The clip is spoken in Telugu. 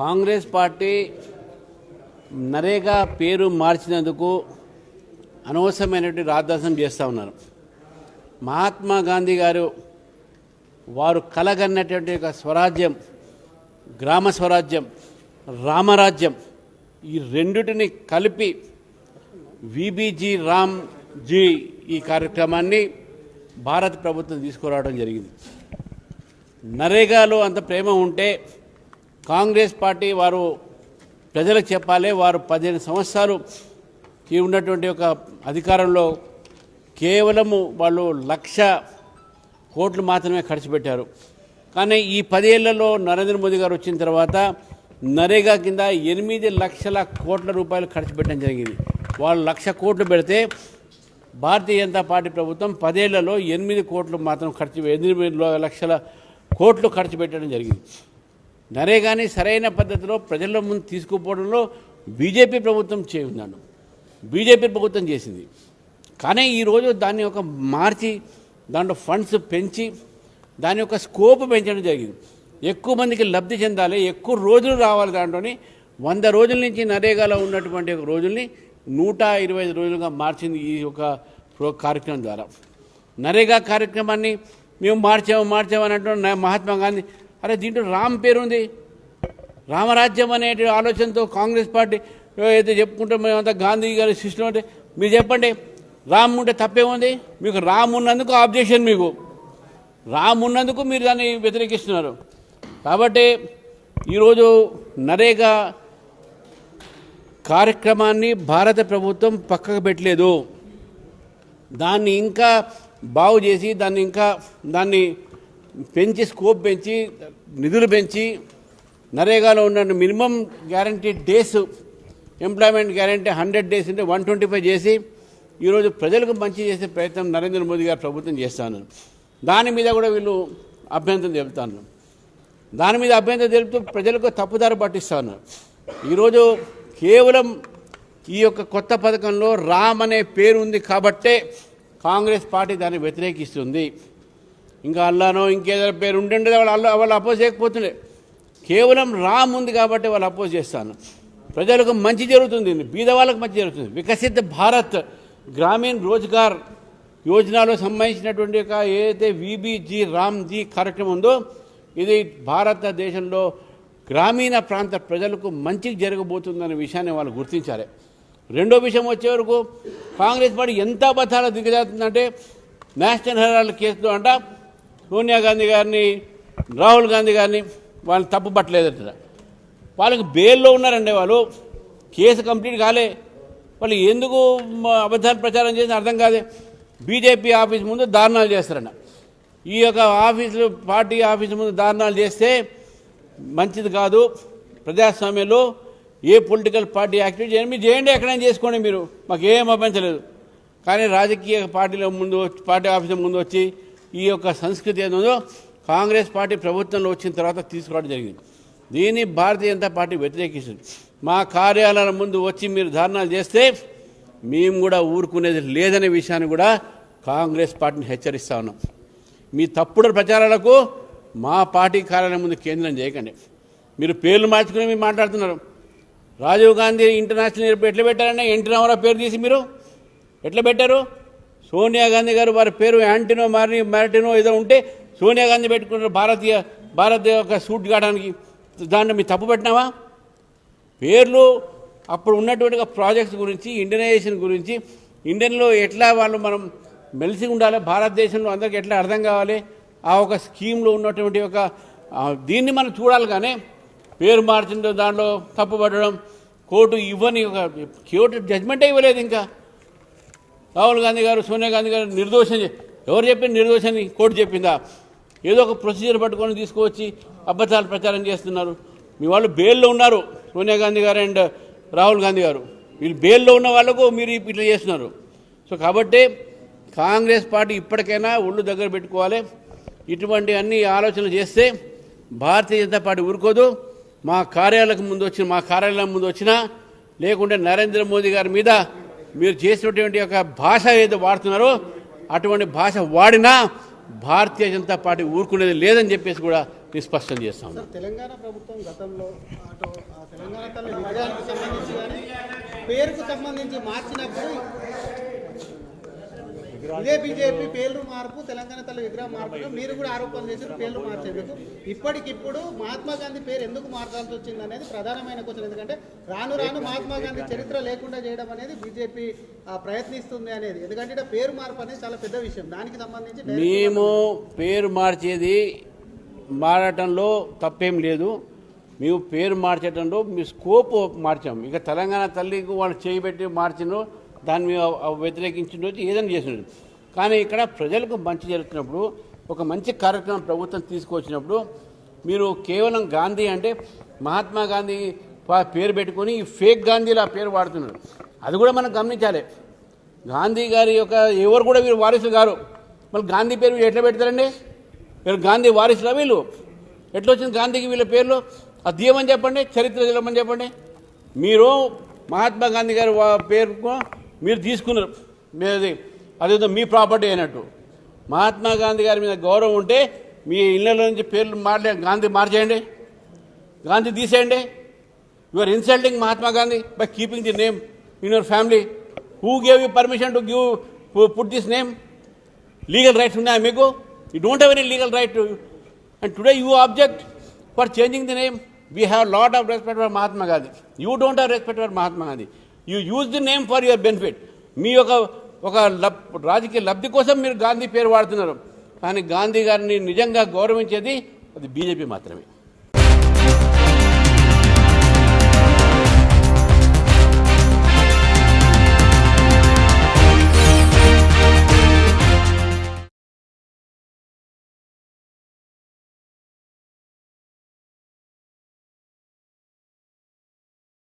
కాంగ్రెస్ పార్టీ నరేగా పేరు మార్చినందుకు అనవసరమైనటువంటి రాద్ధాంతం చేస్తూ ఉన్నారు. మహాత్మా గాంధీ గారు వారు కలగన్నటువంటి ఒక స్వరాజ్యం, గ్రామ స్వరాజ్యం, రామరాజ్యం, ఈ రెండిటిని కలిపి విబిజీ రామ్జీ ఈ కార్యక్రమాన్ని భారత ప్రభుత్వం తీసుకురావడం జరిగింది. నరేగాలో అంత ప్రేమ ఉంటే కాంగ్రెస్ పార్టీ వారు ప్రజలకు చెప్పాలి. వారు 15 సంవత్సరాలు ఉన్నటువంటి ఒక అధికారంలో కేవలము వాళ్ళు 1,00,000 కోట్లు మాత్రమే ఖర్చు పెట్టారు. కానీ ఈ 10 ఏళ్లలో నరేంద్ర మోదీ గారు వచ్చిన తర్వాత నరేగా కింద 8 లక్షల కోట్ల రూపాయలు ఖర్చు పెట్టడం జరిగింది. వాళ్ళు 1,00,000 కోట్లు పెడితే భారతీయ జనతా పార్టీ ప్రభుత్వం 10 ఏళ్లలో 8 కోట్లు మాత్రం 8 లక్షల కోట్లు ఖర్చు పెట్టడం జరిగింది. నరేగాని సరైన పద్ధతిలో ప్రజల ముందు తీసుకుపోవడంలో బీజేపీ ప్రభుత్వం చేయున్నాను, బీజేపీ ప్రభుత్వం చేసింది. కానీ ఈరోజు దాన్ని ఒక మార్చి దాంట్లో ఫండ్స్ పెంచి దాని యొక్క స్కోప్ పెంచడం జరిగింది. ఎక్కువ మందికి లబ్ధి చెందాలి, ఎక్కువ రోజులు రావాలి. దాంట్లోని 100 రోజుల నుంచి నరేగాలో ఉన్నటువంటి ఒక రోజుల్ని 125 రోజులుగా మార్చింది ఈ ఒక కార్యక్రమం ద్వారా. నరేగా కార్యక్రమాన్ని మేము మార్చామని అంటున్న మహాత్మా గాంధీ, అరే దీంట్లో రామ్ పేరు ఉంది, రామరాజ్యం అనే ఆలోచనతో కాంగ్రెస్ పార్టీ ఏదైతే చెప్పుకుంటే మేమంతా గాంధీ గారి శిష్యులు అంటే మీరు చెప్పండి, రామ్ ఉంటే తప్పేముంది? మీకు రామ్ ఉన్నందుకు ఆబ్జెక్షన్, మీకు రామ్ ఉన్నందుకు మీరు దాన్ని వ్యతిరేకిస్తున్నారు. కాబట్టి ఈరోజు నరేగా కార్యక్రమాన్ని భారత ప్రభుత్వం పక్కకు పెట్టలేదు. దాన్ని ఇంకా బాగు చేసి దాన్ని పెంచి స్కోప్ పెంచి నిధులు పెంచి నరేగాలో ఉన్న minimum guarantee days employment guarantee 100 days అంటే 125 చేసి ఈరోజు ప్రజలకు మంచి చేసే ప్రయత్నం నరేంద్ర మోదీ గారు ప్రభుత్వం చేస్తాను. దాని మీద కూడా వీళ్ళు అభ్యంతరం తెలుపుతాను. దాని మీద అభ్యంతరం తెలుపుతూ ప్రజలకు తప్పుదారి పట్టిస్తాను. ఈరోజు కేవలం ఈ యొక్క కొత్త పథకంలో రామ్ అనే పేరు ఉంది కాబట్టే కాంగ్రెస్ పార్టీ దాన్ని వ్యతిరేకిస్తుంది. ఇంకా అల్లానో ఇంకేదైనా పేరు ఉంటుండే వాళ్ళు అపోజ్ చేయకపోతుండే. కేవలం రామ్ ఉంది కాబట్టి వాళ్ళు అపోజ్ చేస్తాను. ప్రజలకు మంచి జరుగుతుంది, బీద వాళ్ళకు మంచి జరుగుతుంది. వికసిత్ భారత్ గ్రామీణ రోజ్గార్ యోజనలో సంబంధించినటువంటి ఒక ఏదైతే విబిజీ రామ్జీ కార్యక్రమం ఉందో ఇది భారతదేశంలో గ్రామీణ ప్రాంత ప్రజలకు మంచి జరగబోతుందనే విషయాన్ని వాళ్ళు గుర్తించాలి. రెండో విషయం వచ్చే వరకు కాంగ్రెస్ పార్టీ ఎంత అబద్ధాలు దిగజారుతుందంటే నేషనల్ హెరాల్డ్ కేసులో అంట సోనియా గాంధీ గారిని, రాహుల్ గాంధీ గారిని వాళ్ళని తప్పు పట్టలేదట. వాళ్ళకి బెయిల్లో ఉన్నారండి. వాళ్ళు కేసు కంప్లీట్ కాలే. వాళ్ళు ఎందుకు అబద్ధాలు ప్రచారం చేసి అర్థం కాదే. బీజేపీ ఆఫీస్ ముందు దారుణాలు చేస్తారన్న. ఈ యొక్క పార్టీ ఆఫీస్ ముందు దారుణాలు చేస్తే మంచిది కాదు. ప్రజాస్వామ్యంలో ఏ పొలిటికల్ పార్టీ యాక్టివిటీ చేయండి, మీరు చేయండి, ఎక్కడైనా చేసుకోండి, మీరు మాకేం అభ్యంతలేదు. కానీ రాజకీయ పార్టీల ముందు, పార్టీ ఆఫీసుల ముందు వచ్చి ఈ యొక్క సంస్కృతి ఏదో కాంగ్రెస్ పార్టీ ప్రభుత్వంలో వచ్చిన తర్వాత తీసుకురావడం జరిగింది. దీన్ని భారతీయ జనతా పార్టీ వ్యతిరేకిస్తుంది. మా కార్యాలయాల ముందు వచ్చి మీరు ధారణాలు చేస్తే మేము కూడా ఊరుకునేది లేదనే విషయాన్ని కూడా కాంగ్రెస్ పార్టీని హెచ్చరిస్తా ఉన్నాం. మీ తప్పుడు ప్రచారాలకు మా పార్టీ కార్యాలయం ముందు కేంద్రం చేయకండి. మీరు పేర్లు మార్చుకుని మీరు మాట్లాడుతున్నారు. రాజీవ్ గాంధీ ఇంటర్నేషనల్ ఎయిర్పోర్ట్ ఎట్లా పెట్టారంటే ఎన్టీ రామారావు పేరు తీసి మీరు ఎట్లా పెట్టారు? సోనియా గాంధీ గారు వారి పేరు యాంటీనో మ్యారిటినో ఏదో ఉంటే సోనియా గాంధీ పెట్టుకున్నారు భారత్ యొక్క సూట్ కావడానికి. దాన్ని మీరు తప్పు పెట్టినావా? పేర్లు అప్పుడు ఉన్నటువంటి ప్రాజెక్ట్స్ గురించి, ఇండియనైజేషన్ గురించి, ఇండియన్లో ఎట్లా వాళ్ళు మనం మెలిసి ఉండాలి, భారతదేశంలో అందరికీ ఎట్లా అర్థం కావాలి, ఆ ఒక స్కీమ్లో ఉన్నటువంటి ఒక దీన్ని మనం చూడాలి. కానీ పేరు మార్చిన దాంట్లో తప్పు పట్టడం, కోర్టు ఇవ్వని ఒక కోర్టు జడ్జిమెంటే ఇవ్వలేదు. ఇంకా రాహుల్ గాంధీ గారు, సోనియా గాంధీ గారు నిర్దోషం, ఎవరు చెప్పిన నిర్దోషాన్ని కోర్టు చెప్పిందా? ఏదో ఒక ప్రొసీజర్ పట్టుకొని తీసుకువచ్చి అబద్ధాలు ప్రచారం చేస్తున్నారు. మీ వాళ్ళు బెయిల్లో ఉన్నారు, సోనియా గాంధీ గారు అండ్ రాహుల్ గాంధీ గారు. వీళ్ళు బెయిల్లో ఉన్న వాళ్ళకు మీరు ఇట్లా చేస్తున్నారు. సో కాబట్టి కాంగ్రెస్ పార్టీ ఇప్పటికైనా ఒళ్ళు దగ్గర పెట్టుకోవాలి. ఇటువంటి అన్ని ఆలోచనలు చేస్తే భారతీయ జనతా పార్టీ ఊరుకోదు. మా కార్యాలయం ముందు వచ్చినా లేకుంటే నరేంద్ర మోదీ గారి మీద మీరు చేసినటువంటి ఒక భాష ఏదో వాడుతున్నారో అటువంటి భాష వాడినా భారతీయ జనతా పార్టీ ఊరుకునేది లేదని చెప్పేసి కూడా నేను స్పష్టం చేస్తాం. తెలంగాణ ప్రభుత్వం గతంలో అటు తెలంగాణ తల్లి విగ్రహానికి సంబంధించి కానీ పేరుకు సంబంధించి మార్చినప్పుడు ఇదే బీజేపీ పేర్లు మార్పు తెలంగాణ తల్లి విగ్రహం మార్పు మీరు కూడా ఆరోపణలు చేసి పేర్లు మార్చేందుకు ఇప్పటికిప్పుడు మహాత్మా గాంధీ పేరు ఎందుకు మార్చాల్సి వచ్చింది అనేది ప్రధానమైన క్వశ్చన్. ఎందుకంటే రాను రాను మహాత్మా గాంధీ చరిత్ర లేకుండా చేయడం అనేది బీజేపీ ప్రయత్నిస్తుంది అనేది. ఎందుకంటే ఇక్కడ పేరు మార్పు అనేది చాలా పెద్ద విషయం. దానికి సంబంధించి మేము పేరు మారటంలో తప్పేం లేదు. మేము పేరు మార్చడంలో మీ స్కోప్ మార్చాము. ఇక తెలంగాణ తల్లికి వాళ్ళు చేయబెట్టి మార్చినో దాన్ని వ్యతిరేకించిన ఏదైనా చేసినారు. కానీ ఇక్కడ ప్రజలకు మంచి జరుగుతున్నప్పుడు ఒక మంచి కార్యక్రమం ప్రభుత్వం తీసుకొచ్చినప్పుడు మీరు కేవలం గాంధీ అంటే మహాత్మా గాంధీ పేరు పెట్టుకొని ఫేక్ గాంధీలు ఆ పేరు వాడుతున్నారు. అది కూడా మనం గమనించాలి. గాంధీ గారి యొక్క ఎవరు కూడా వీరు వారసులు గారు. మళ్ళీ గాంధీ పేరు ఎట్లా పెడతారండి? వీళ్ళు గాంధీ వారసులా? వీళ్ళు ఎట్లా వచ్చింది గాంధీకి వీళ్ళ పేర్లు? అది తీయమని చెప్పండి, చరిత్ర తెలమని చెప్పండి. మీరు మహాత్మా గాంధీ గారి పేరు మీరు తీసుకున్నారు, మీది అదేదో మీ ప్రాపర్టీ అయినట్టు. మహాత్మా గాంధీ గారి మీద గౌరవం ఉంటే మీ ఇళ్ళలో నుంచి పేర్లు గాంధీ మార్చేయండి, గాంధీ తీసేయండి. You are insulting Mahatma Gandhi by keeping the name in your family. Who gave you permission to put this name? Legal rights ఉన్నాయా మీకు? You don't have any legal right. And today you object for changing the name. We have a lot of respect for Mahatma Gandhi. You don't have respect for Mahatma Gandhi. You use the name for your benefit. మీ ఒక రాజకీయ లబ్ధి కోసం మీరు గాంధీ పేరు వాడుతున్నారు. కానీ గాంధీ గారిని నిజంగా గౌరవించేది అది బీజేపీ మాత్రమే.